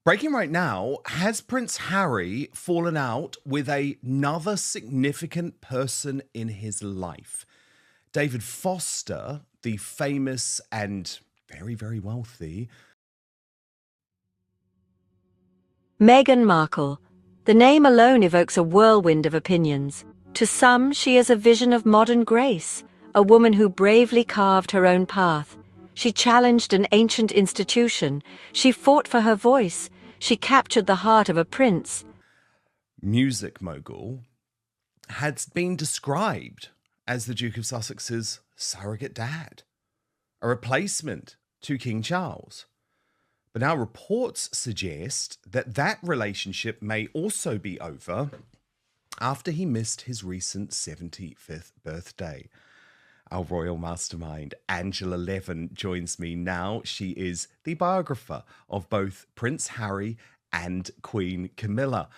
Breaking right now, has Prince Harry fallen out with another significant person in his life? David Foster, the famous and very, very wealthy. Meghan Markle. The name alone evokes a whirlwind of opinions. To some, she is a vision of modern grace, a woman who bravely carved her own path. She challenged an ancient institution. She fought for her voice. She captured the heart of a prince. Music mogul had been described as the Duke of Sussex's surrogate dad, a replacement to King Charles. But now reports suggest that that relationship may also be over after he missed his recent 75th birthday. Our royal mastermind, Angela Levin, joins me now. She is the biographer of both Prince Harry and Queen Camilla.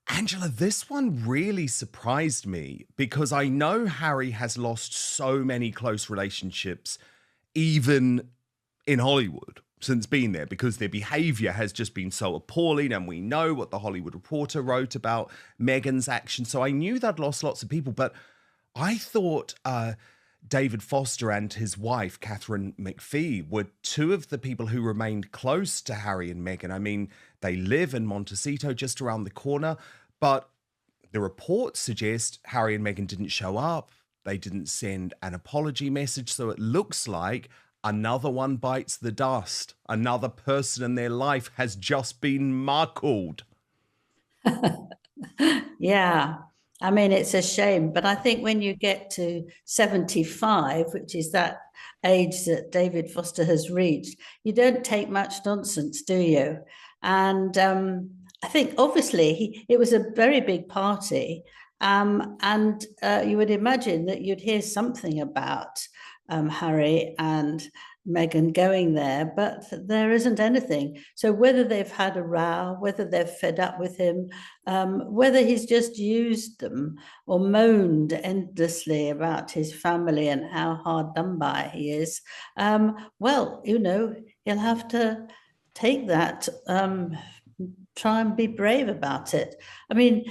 Angela, this one really surprised me because I know Harry has lost so many close relationships, even in Hollywood, since being there, because their behavior has just been so appalling, and we know what the Hollywood Reporter wrote about Meghan's actions. So I knew they'd lost lots of people, but I thought David Foster and his wife, Catherine McPhee, were two of the people who remained close to Harry and Meghan. I mean, they live in Montecito, just around the corner, but the reports suggest Harry and Meghan didn't show up. They didn't send an apology message. So it looks like another one bites the dust. Another person in their life has just been markled. Yeah. I mean, it's a shame, but I think when you get to 75, which is that age that David Foster has reached, you don't take much nonsense, do you? And I think obviously it was a very big party, and you would imagine that you'd hear something about Harry and Meghan going there, but there isn't anything. So whether they've had a row, whether they're fed up with him, whether he's just used them or moaned endlessly about his family and how hard done by he is, well, he'll have to take that, try and be brave about it. I mean,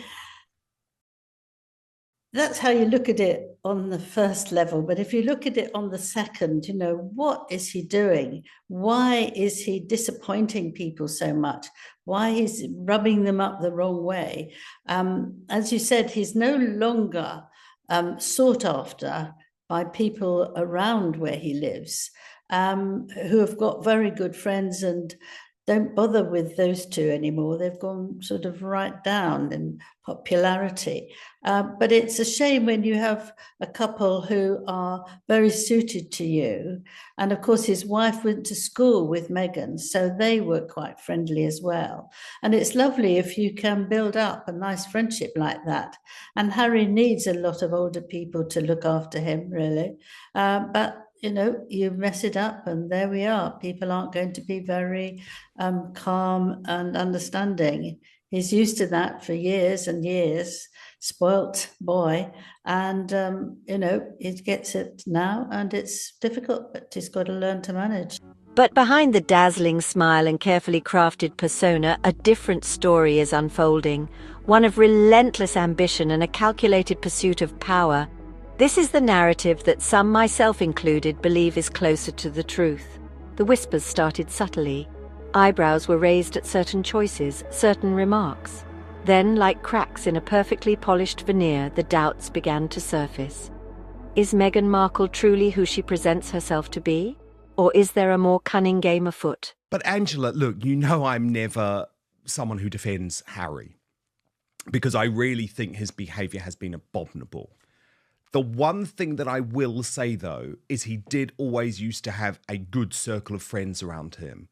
that's how you look at it on the first level. But if you look at it on the second, what is he doing? Why is he disappointing people so much? Why is he rubbing them up the wrong way? As you said, he's no longer sought after by people around where he lives, who have got very good friends and don't bother with those two anymore. They've gone sort of right down in popularity. But it's a shame when you have a couple who are very suited to you. And of course, his wife went to school with Meghan, so they were quite friendly as well. And it's lovely if you can build up a nice friendship like that. And Harry needs a lot of older people to look after him, really. But you mess it up and there we are. People aren't going to be very calm and understanding. He's used to that for years and years, spoilt boy. And, he gets it now and it's difficult, but he's got to learn to manage. But behind the dazzling smile and carefully crafted persona, a different story is unfolding, one of relentless ambition and a calculated pursuit of power. This is the narrative that some, myself included, believe is closer to the truth. The whispers started subtly. Eyebrows were raised at certain choices, certain remarks. Then, like cracks in a perfectly polished veneer, the doubts began to surface. Is Meghan Markle truly who she presents herself to be? Or is there a more cunning game afoot? But Angela, look, I'm never someone who defends Harry, because I really think his behaviour has been abominable. The one thing that I will say, though, is he did always used to have a good circle of friends around him.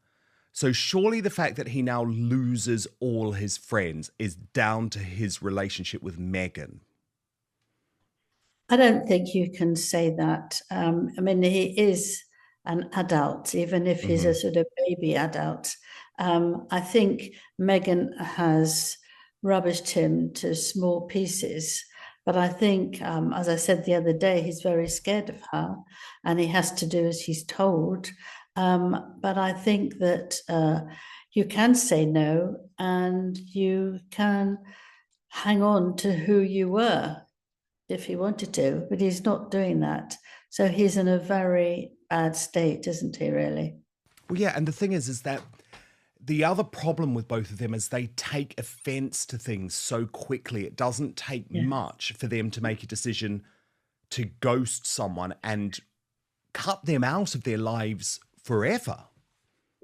So surely the fact that he now loses all his friends is down to his relationship with Meghan. I don't think you can say that. He is an adult, even if he's a sort of baby adult. I think Meghan has rubbished him to small pieces. But I think, as I said the other day, he's very scared of her and he has to do as he's told. But I think that you can say no and you can hang on to who you were if he wanted to, but he's not doing that. So he's in a very bad state, isn't he, really? Well, yeah, and the thing is that the other problem with both of them is they take offense to things so quickly. It doesn't take much for them to make a decision to ghost someone and cut them out of their lives forever.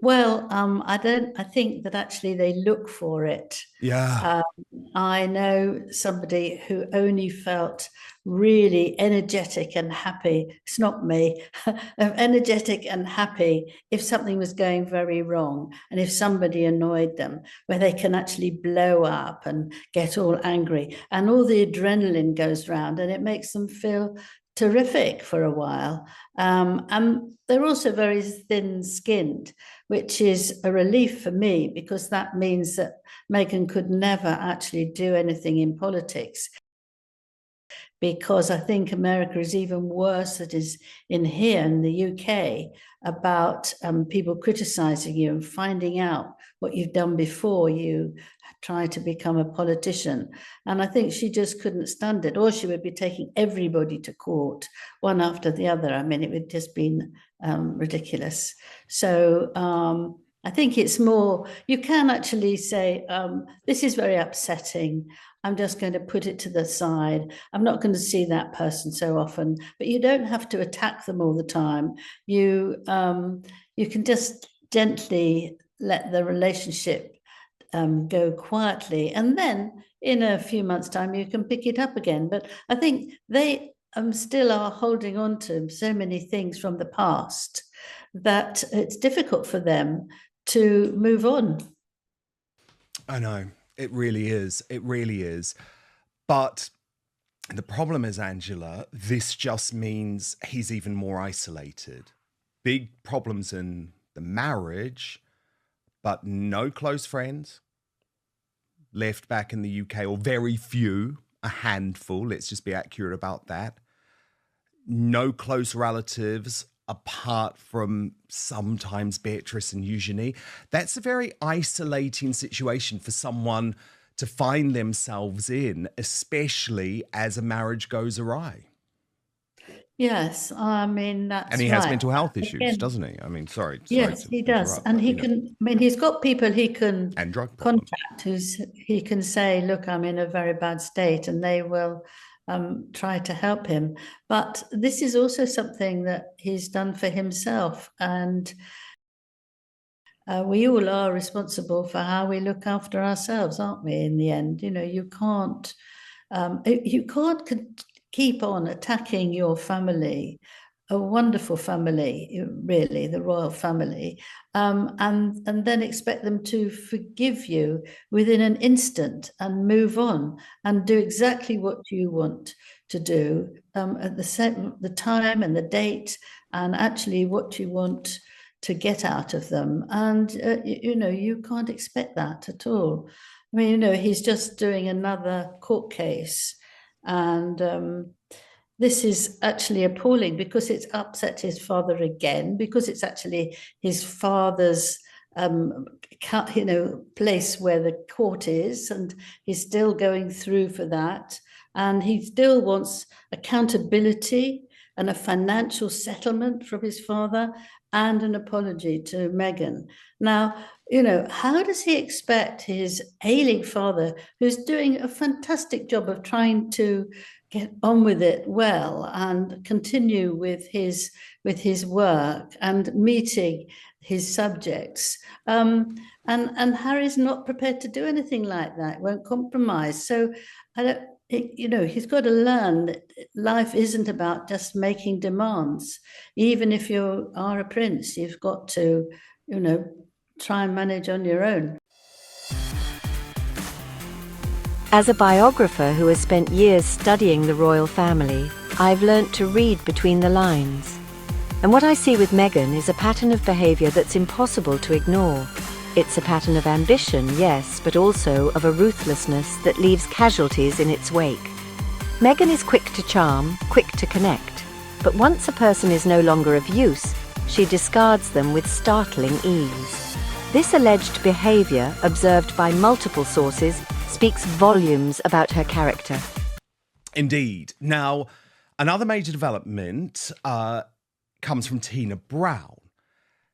Well, I think that actually they look for it. Yeah. I know somebody who only felt really energetic and happy. It's not me, energetic and happy if something was going very wrong and if somebody annoyed them, where they can actually blow up and get all angry and all the adrenaline goes round and it makes them feel terrific for a while. And they're also very thin-skinned, which is a relief for me because that means that Meghan could never actually do anything in politics, because I think America is even worse than it is in here in the UK about people criticizing you and finding out what you've done before you try to become a politician. And I think she just couldn't stand it, or she would be taking everybody to court, one after the other. I mean, it would just been ridiculous. So I think it's more, you can actually say, this is very upsetting. I'm just going to put it to the side. I'm not going to see that person so often, but you don't have to attack them all the time. You can just gently let the relationship go quietly. And then in a few months' time, you can pick it up again. But I think they still are holding on to so many things from the past that it's difficult for them to move on. I know. It really is. It really is. But the problem is, Angela, this just means he's even more isolated. Big problems in the marriage, but no close friends left back in the UK, or very few, a handful. Let's just be accurate about that. No close relatives apart from sometimes Beatrice and Eugenie. That's a very isolating situation for someone to find themselves in, especially as a marriage goes awry. Yes, I mean, that's And he right. has mental health issues, Again, doesn't he? I mean, sorry yes, to he does. interrupt, And but, he you know, can, I mean, he's got people he can and drug problems. contact who's, he can say, look, I'm in a very bad state, and they will try to help him. But this is also something that he's done for himself. And we all are responsible for how we look after ourselves, aren't we, in the end? You know, you can't keep on attacking your family, a wonderful family, really, the royal family, and then expect them to forgive you within an instant and move on and do exactly what you want to do at the time and the date, and actually what you want to get out of them. And you know, you can't expect that at all. I mean, you know, he's just doing another court case, and this is actually appalling because it's upset his father again, because it's actually his father's place where the court is, and he's still going through for that, and he still wants accountability and a financial settlement from his father and an apology to Meghan. Now, you know, how does he expect his ailing father, who's doing a fantastic job of trying to get on with it well and continue with his work and meeting his subjects, and Harry's not prepared to do anything like that, won't compromise. So you know, he's got to learn that life isn't about just making demands. Even if you are a prince, you've got to, you know, try and manage on your own. As a biographer who has spent years studying the royal family, I've learnt to read between the lines. And what I see with Meghan is a pattern of behaviour that's impossible to ignore. It's a pattern of ambition, yes, but also of a ruthlessness that leaves casualties in its wake. Meghan is quick to charm, quick to connect, but once a person is no longer of use, she discards them with startling ease. This alleged behaviour, observed by multiple sources, speaks volumes about her character. Indeed. Now, another major development comes from Tina Brown.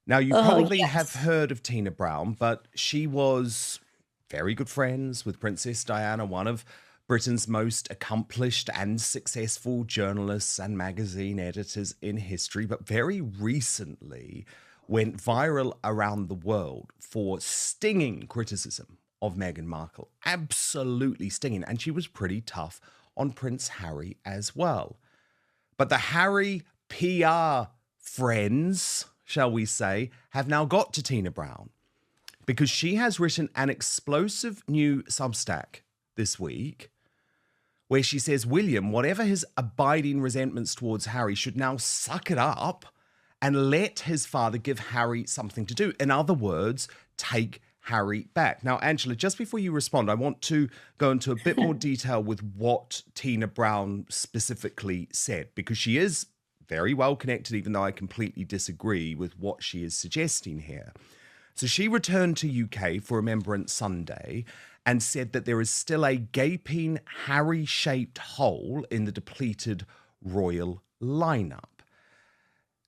Now, you probably have heard of Tina Brown, but she was very good friends with Princess Diana, one of Britain's most accomplished and successful journalists and magazine editors in history, but very recently went viral around the world for stinging criticism of Meghan Markle. Absolutely stinging. And she was pretty tough on Prince Harry as well. But the Harry PR friends, shall we say, have now got to Tina Brown because she has written an explosive new Substack this week where she says William, whatever his abiding resentments towards Harry, should now suck it up and let his father give Harry something to do. In other words, take Harry back. Now, Angela, just before you respond, I want to go into a bit more detail with what Tina Brown specifically said, because she is very well connected, even though I completely disagree with what she is suggesting here. So she returned to UK for Remembrance Sunday and said that there is still a gaping Harry-shaped hole in the depleted royal lineup.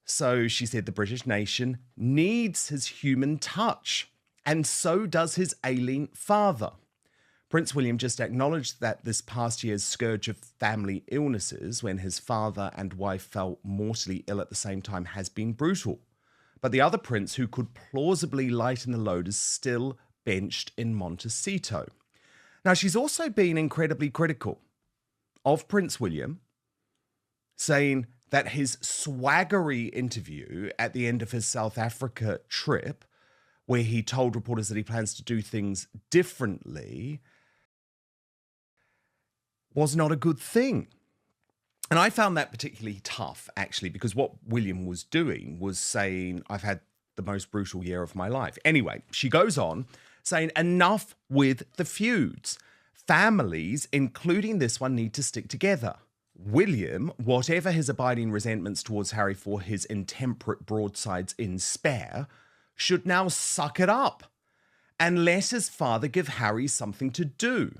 So she said the British nation needs his human touch, and so does his ailing father. Prince William just acknowledged that this past year's scourge of family illnesses, when his father and wife fell mortally ill at the same time, has been brutal. But the other prince who could plausibly lighten the load is still benched in Montecito. Now, she's also been incredibly critical of Prince William, saying that his swaggery interview at the end of his South Africa trip, where he told reporters that he plans to do things differently, was not a good thing. And I found that particularly tough, actually, because what William was doing was saying, I've had the most brutal year of my life. Anyway, she goes on saying, enough with the feuds. Families, including this one, need to stick together. William, whatever his abiding resentments towards Harry for his intemperate broadsides in Spare, should now suck it up and let his father give Harry something to do.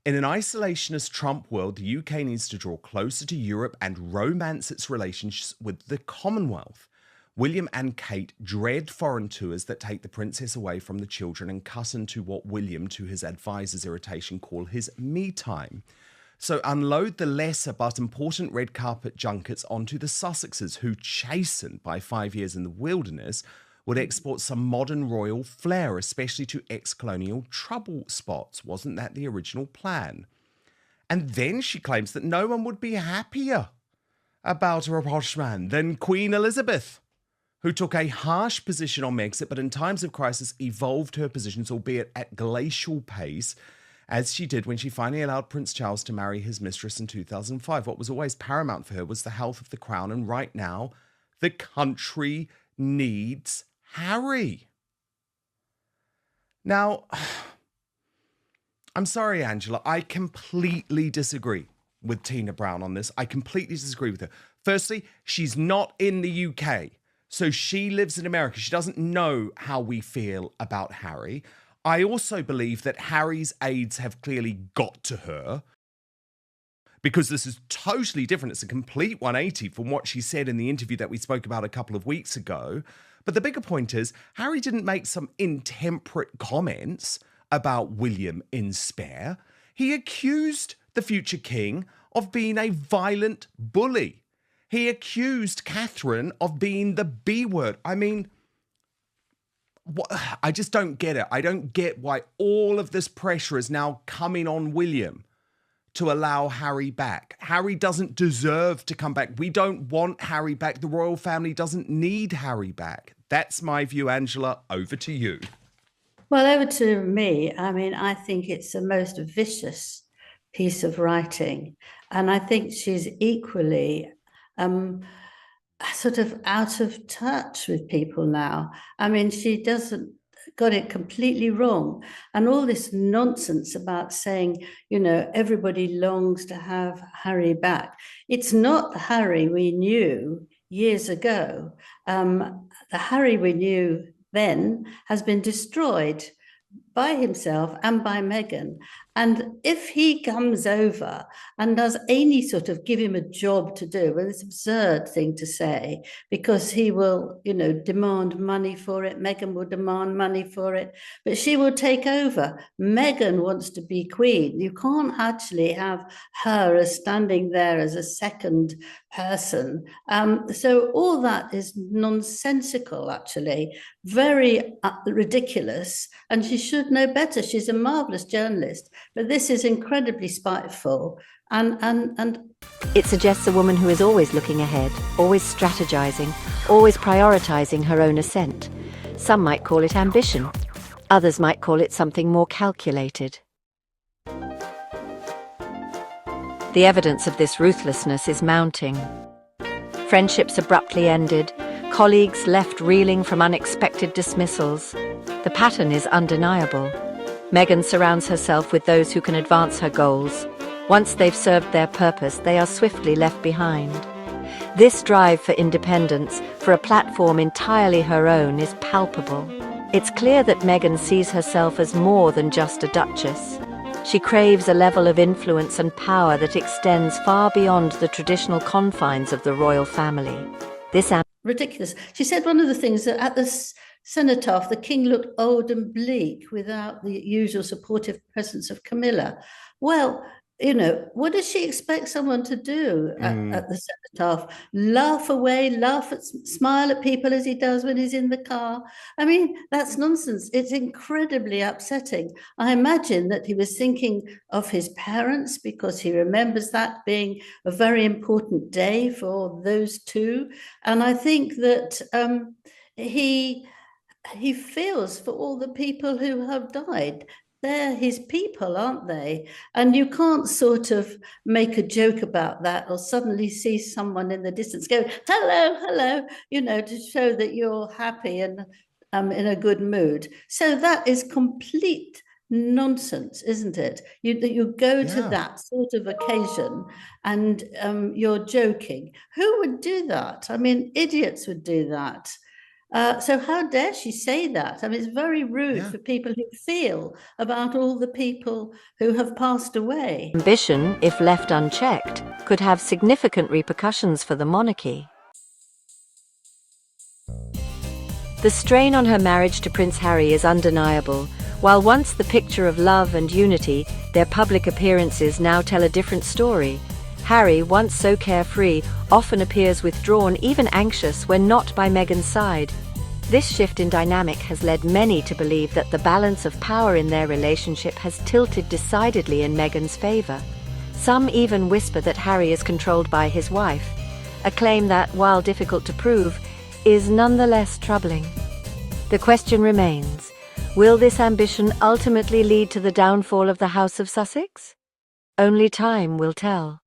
In an isolationist Trump world, the UK needs to draw closer to Europe and romance its relations with the Commonwealth. William and Kate dread foreign tours that take the princess away from the children and cut into what William, to his advisor's irritation, call his me time. So unload the lesser but important red carpet junkets onto the Sussexes, who, chastened by 5 years in the wilderness, would export some modern royal flair, especially to ex-colonial trouble spots. Wasn't that the original plan? And then she claims that no one would be happier about a rapprochement than Queen Elizabeth, who took a harsh position on Brexit, but in times of crisis evolved her positions, albeit at glacial pace, as she did when she finally allowed Prince Charles to marry his mistress in 2005. What was always paramount for her was the health of the crown, and right now, the country needs Harry. Now, I'm sorry, Angela, I completely disagree with Tina Brown on this. I completely disagree with her. Firstly, she's not in the UK, so she lives in America. She doesn't know how we feel about Harry. I also believe that Harry's aides have clearly got to her, because this is totally different. It's a complete 180 from what she said in the interview that we spoke about a couple of weeks ago. But the bigger point is, Harry didn't make some intemperate comments about William in Spare. He accused the future king of being a violent bully. He accused Catherine of being the B word. I mean, I just don't get it. I don't get why all of this pressure is now coming on William to allow Harry back. Harry doesn't deserve to come back. We don't want Harry back. The royal family doesn't need Harry back. That's my view, Angela. Over to you. Well, over to me. I mean, I think it's a most vicious piece of writing. And I think she's equally sort of out of touch with people now. I mean, she doesn't got it completely wrong. And all this nonsense about saying, you know, everybody longs to have Harry back. It's not the Harry we knew years ago. The Harry we knew then has been destroyed by himself and by Meghan. And if he comes over and does any sort of give him a job to do, well, it's an absurd thing to say, because he will, demand money for it. Meghan will demand money for it, but she will take over. Meghan wants to be queen. You can't actually have her as standing there as a second person. So all that is nonsensical, actually, very ridiculous, and she should know better. She's a marvelous journalist, but this is incredibly spiteful, and It suggests a woman who is always looking ahead, always strategizing, always prioritizing her own ascent. Some might call it ambition. Others might call it something more calculated. The evidence of this ruthlessness is mounting. Friendships abruptly ended, colleagues left reeling from unexpected dismissals. The pattern is undeniable. Meghan surrounds herself with those who can advance her goals. Once they've served their purpose, they are swiftly left behind. This drive for independence, for a platform entirely her own, is palpable. It's clear that Meghan sees herself as more than just a duchess. She craves a level of influence and power that extends far beyond the traditional confines of the royal family. This ridiculous. She said one of the things that at the cenotaph, the king looked old and bleak without the usual supportive presence of Camilla. Well, what does she expect someone to do at the cenotaph? Laugh away, smile at people as he does when he's in the car. I mean, that's nonsense. It's incredibly upsetting. I imagine that he was thinking of his parents, because he remembers that being a very important day for those two. And I think that he feels for all the people who have died. They're his people, aren't they? And you can't sort of make a joke about that, or suddenly see someone in the distance go, hello, hello, to show that you're happy and in a good mood. So that is complete nonsense, isn't it? You go to that sort of occasion and you're joking. Who would do that? I mean, idiots would do that. So how dare she say that? I mean, it's very rude for people who feel about all the people who have passed away. Ambition, if left unchecked, could have significant repercussions for the monarchy. The strain on her marriage to Prince Harry is undeniable. While once the picture of love and unity, their public appearances now tell a different story. Harry, once so carefree, often appears withdrawn, even anxious, when not by Meghan's side. This shift in dynamic has led many to believe that the balance of power in their relationship has tilted decidedly in Meghan's favor. Some even whisper that Harry is controlled by his wife, a claim that, while difficult to prove, is nonetheless troubling. The question remains, will this ambition ultimately lead to the downfall of the House of Sussex? Only time will tell.